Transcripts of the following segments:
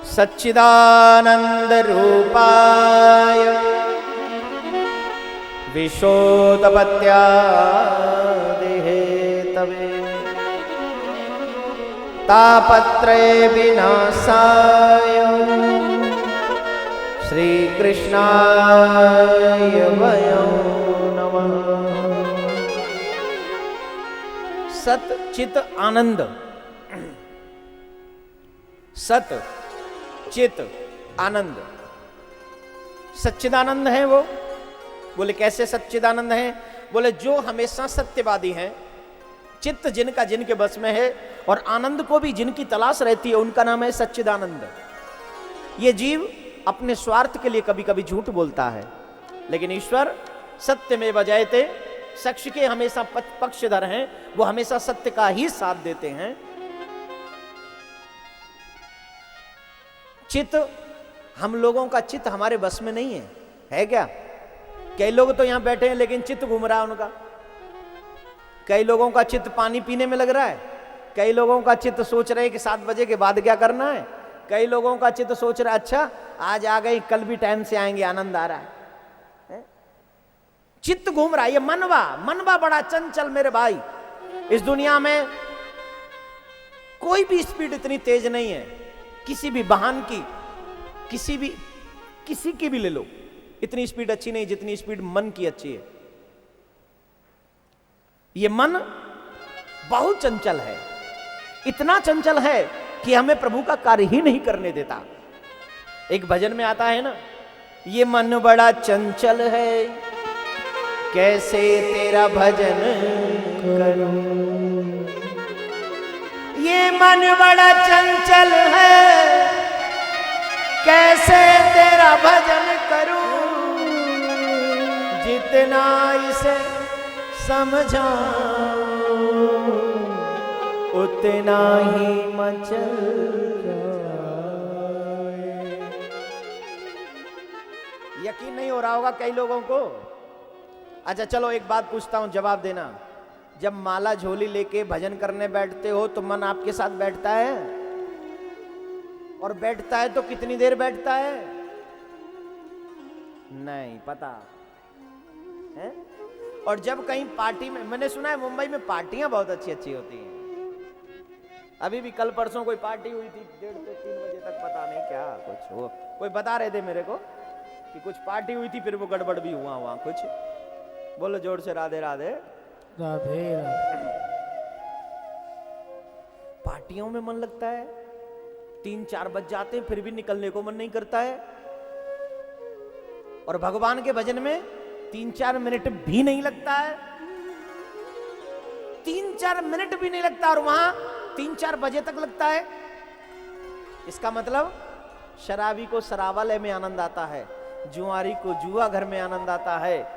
सच्चिदानंद रूपाय विशोदपत्यादिहेतवे तापत्रय विनाशाय श्री कृष्णाय वयं नमः। सत चित आनंद, सत चित आनंद, सच्चिदानंद है वो। बोले कैसे सच्चिदानंद है? बोले जो हमेशा सत्यवादी हैं, चित्त जिनका जिनके बस में है और आनंद को भी जिनकी तलाश रहती है, उनका नाम है सच्चिदानंद। ये जीव अपने स्वार्थ के लिए कभी कभी झूठ बोलता है, लेकिन ईश्वर सत्य में बजायते, शख्स के हमेशा पक्षधर हैं, वो हमेशा सत्य का ही साथ देते हैं। चित्त, हम लोगों का चित्त हमारे बस में नहीं है क्या? कई लोग तो यहां बैठे हैं लेकिन चित्त घूम रहा है उनका। कई लोगों का चित्त पानी पीने में लग रहा है, कई लोगों का चित्त सोच रहे हैं कि 7 बजे के बाद क्या करना है, कई लोगों का चित्त सोच रहा है अच्छा आज आ गई कल भी टाइम से आएंगे, आनंद आ रहा है। चित्त घूम रहा है। ये मनवा बड़ा चंचल मेरे भाई। इस दुनिया में कोई भी स्पीड इतनी तेज नहीं है, किसी भी वाहन की, किसी की भी ले लो, इतनी स्पीड अच्छी नहीं जितनी स्पीड मन की अच्छी है। ये मन बहुत चंचल है, इतना चंचल है कि हमें प्रभु का कार्य ही नहीं करने देता। एक भजन में आता है ना, ये मन बड़ा चंचल है कैसे तेरा भजन करूं। ये मन बड़ा चंचल है कैसे तेरा भजन करूं। जितना इसे समझाऊं उतना ही मचल जाए। यकीन नहीं हो रहा होगा कई लोगों को। अच्छा चलो एक बात पूछता हूं, जवाब देना। जब माला झोली लेके भजन करने बैठते हो तो मन आपके साथ बैठता है? और बैठता है तो कितनी देर बैठता है? नहीं पता है। और जब कहीं पार्टी में, मैंने सुना है मुंबई में पार्टियां बहुत अच्छी अच्छी होती हैं। अभी भी कल परसों कोई पार्टी हुई थी 1:30 से 3 बजे तक, पता नहीं क्या कुछ हो, कोई बता रहे थे मेरे को कि कुछ पार्टी हुई थी, फिर वो गड़बड़ भी हुआ वहां कुछ। बोलो जोर से राधे राधे राधे राधे। पार्टियों में मन लगता है, 3-4 बज जाते हैं फिर भी निकलने को मन नहीं करता है। और भगवान के भजन में 3-4 मिनट भी नहीं लगता है, 3-4 मिनट भी नहीं लगता, और वहां 3-4 बजे तक लगता है। इसका मतलब शराबी को शराबालय में आनंद आता है, जुआरी को जुआ घर में आनंद आता है,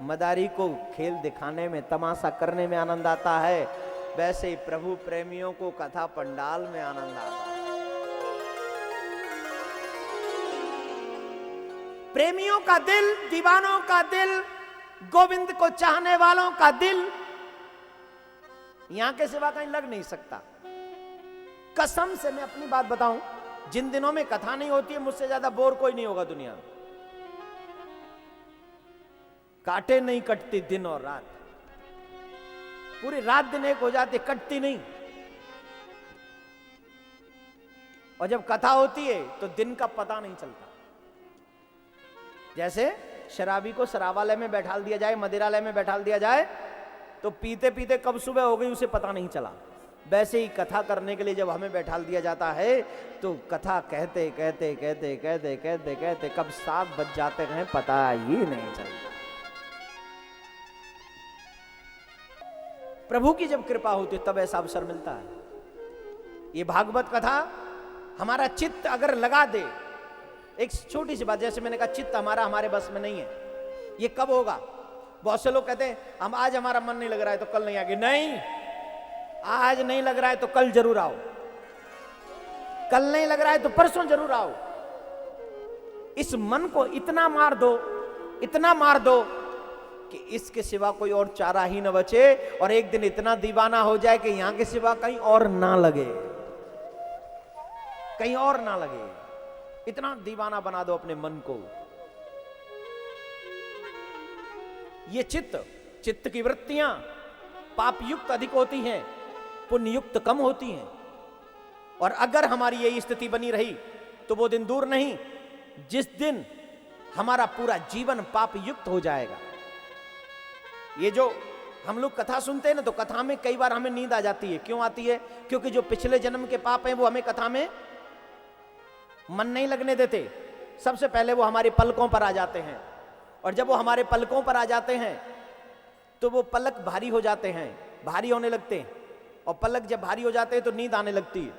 मदारी को खेल दिखाने में, तमाशा करने में आनंद आता है। वैसे ही प्रभु प्रेमियों को कथा पंडाल में आनंद आता है। प्रेमियों का दिल, दीवानों का दिल, गोविंद को चाहने वालों का दिल यहां के सिवा कहीं लग नहीं सकता। कसम से मैं अपनी बात बताऊं, जिन दिनों में कथा नहीं होती है मुझसे ज्यादा बोर कोई नहीं होगा दुनिया में। काटे नहीं कटती दिन और रात, पूरी रात दिन एक हो जाती, कटती नहीं। और जब कथा होती है तो दिन का पता नहीं चलता। जैसे शराबी को शराबालय में बैठाल दिया जाए, मदिरालय में बैठाल दिया जाए, तो पीते पीते कब सुबह हो गई उसे पता नहीं चला। वैसे ही कथा करने के लिए जब हमें बैठाल दिया जाता है तो कथा कहते कहते कहते कहते कहते कहते कब 7 बज जाते हैं पता ही नहीं चलता। प्रभु की जब कृपा होती तब ऐसा अवसर मिलता है। ये भागवत कथा हमारा चित्त अगर लगा दे, एक छोटी सी बात, जैसे मैंने कहा चित्त हमारे बस में नहीं है। ये कब होगा? बहुत से लोग कहते हैं हम आज हमारा मन नहीं लग रहा है तो कल नहीं आगे। नहीं, आज नहीं लग रहा है तो कल जरूर आओ, कल नहीं लग रहा है तो परसों जरूर आओ। इस मन को इतना मार दो, इतना मार दो कि इसके सिवा कोई और चारा ही न बचे, और एक दिन इतना दीवाना हो जाए कि यहां के सिवा कहीं और ना लगे। कहीं और ना लगे। इतना दीवाना बना दो अपने मन को। ये चित्त की वृत्तियां पाप युक्त अधिक होती हैं, पुण्य युक्त कम होती हैं। और अगर हमारी यही स्थिति बनी रही तो वो दिन दूर नहीं जिस दिन हमारा पूरा जीवन पाप युक्त हो जाएगा। ये जो हम लोग कथा सुनते हैं ना, तो कथा में कई बार हमें नींद आ जाती है। क्यों आती है? क्योंकि जो पिछले जन्म के पाप हैं वो हमें कथा में मन नहीं लगने देते। सबसे पहले वो हमारे पलकों पर आ जाते हैं, और जब वो हमारे पलकों पर आ जाते हैं तो वो पलक भारी हो जाते हैं, भारी होने लगते हैं। और पलक जब भारी हो जाते हैं तो नींद आने लगती है,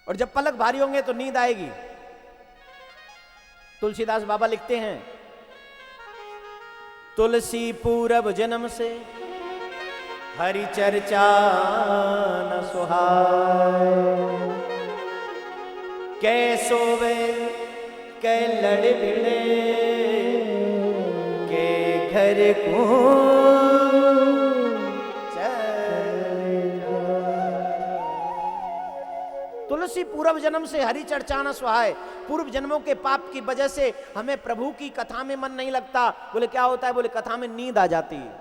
और जब पलक भारी होंगे तो नींद आएगी। तुलसीदास बाबा लिखते हैं, तुलसी पूरब जन्म से हरि चर्चा न सुहाए, कै सोवे कै लड़ भिड़े, के घर को तुलसी पूर्व जन्म से हरि चर्चा न सुहाए। पूर्व जन्मों के पाप की वजह से हमें प्रभु की कथा में मन नहीं लगता। बोले क्या होता है? बोले कथा में नींद आ जाती है।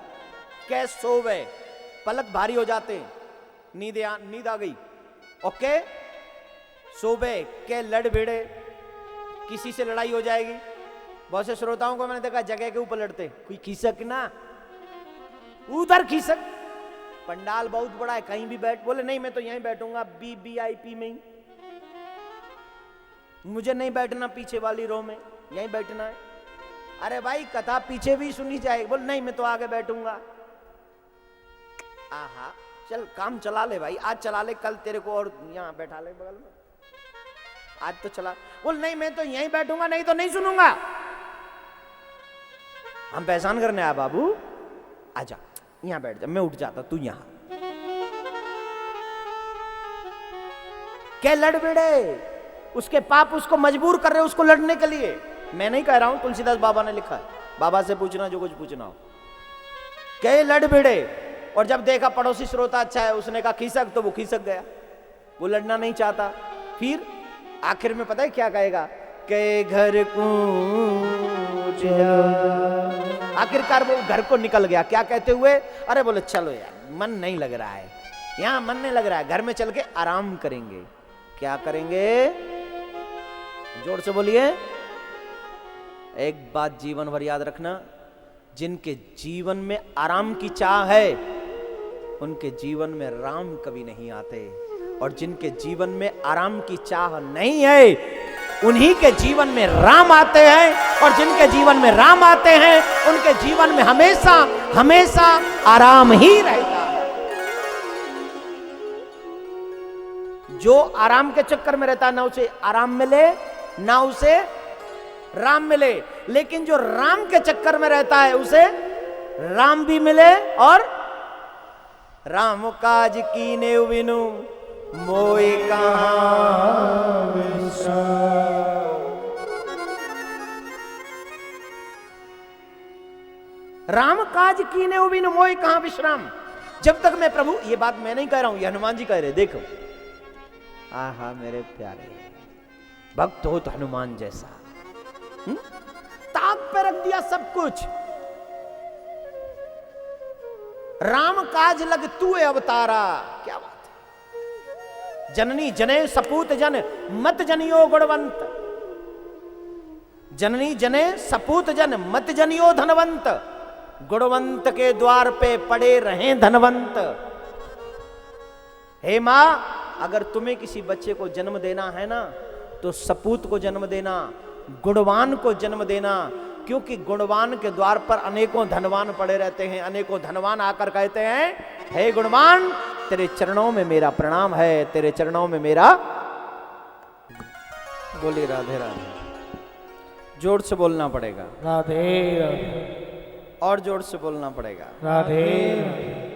कैसे सोवे, पलक भारी हो जाते, नींद आ गई। ओके, सोवे के लड़ भिड़े, किसी से लड़ाई हो जाएगी। बहुत से श्रोताओं को मैंने देखा जगह के ऊपर लड़ते, कोई खीसक ना उधर खीसक, पंडाल बहुत बड़ा है कहीं भी बैठ। बोले नहीं मैं तो यहीं बैठूंगा VIP में ही, मुझे नहीं बैठना पीछे वाली रो में, यहीं बैठना है। अरे भाई कथा पीछे भी सुनी जाएगी। बोले नहीं मैं तो आगे बैठूंगा। आहा, चल काम चला ले भाई, आज चला ले, कल तेरे को और यहाँ बैठा ले बगल में, आज तो चला। बोल नहीं मैं तो यहीं बैठूंगा, नहीं तो नहीं सुनूंगा। हम पहचान करने आया बाबू, आजा यहां बैठ जा, मैं उठ जाता, तू यहां। क्या लड़ भिड़े, उसके पाप उसको मजबूर कर रहे उसको लड़ने के लिए। मैं नहीं कह रहा हूं, तुलसीदास बाबा ने लिखा है, बाबा से पूछना जो कुछ पूछना हो। क्या लड़ भिड़े, और जब देखा पड़ोसी श्रोता अच्छा है, उसने कहा खीसक, तो वो खीसक गया, वो लड़ना नहीं चाहता। फिर आखिर में पता है क्या कहेगा? के घर को आखिरकार वो घर को निकल गया। क्या कहते हुए? अरे बोले चलो यार मन नहीं लग रहा है, यहां मन नहीं लग रहा है, घर में चल के आराम करेंगे। क्या करेंगे? जोर से बोलिए। एक बात जीवन भर याद रखना, जिनके जीवन में आराम की चाह है उनके जीवन में राम कभी नहीं आते, और जिनके जीवन में आराम की चाह नहीं है उन्हीं के जीवन में राम आते हैं, और जिनके जीवन में राम आते हैं उनके जीवन में हमेशा हमेशा आराम ही रहता है। जो आराम के चक्कर में रहता है ना उसे आराम मिले ना उसे राम मिले, लेकिन जो राम के चक्कर में रहता है उसे राम भी मिले और राम काज कीने बिनु मोए कहां विश्राम। राम काज कीने बिनु मोए कहां विश्राम। जब तक मैं प्रभु, ये बात मैं नहीं कह रहा हूं, ये हनुमान जी कह रहे, देखो। आहा मेरे प्यारे भक्त हो तो हनुमान जैसा, ताक पे रख दिया सब कुछ। राम काज लग तू अवतारा, क्या बात है। जननी जने सपूत जन मत जनियो गुणवंत, जननी जने सपूत जन मत जनियो धनवंत, गुणवंत के द्वार पे पड़े रहे धनवंत। हे मां, अगर तुम्हें किसी बच्चे को जन्म देना है ना तो सपूत को जन्म देना, गुणवान को जन्म देना, क्योंकि गुणवान के द्वार पर अनेकों धनवान पड़े रहते हैं। अनेकों धनवान आकर कहते हैं हे गुणवान तेरे चरणों में मेरा प्रणाम है, तेरे चरणों में मेरा। बोलिए राधे राधे। जोर से बोलना पड़ेगा राधे राधे, और जोर से बोलना पड़ेगा राधे राधे।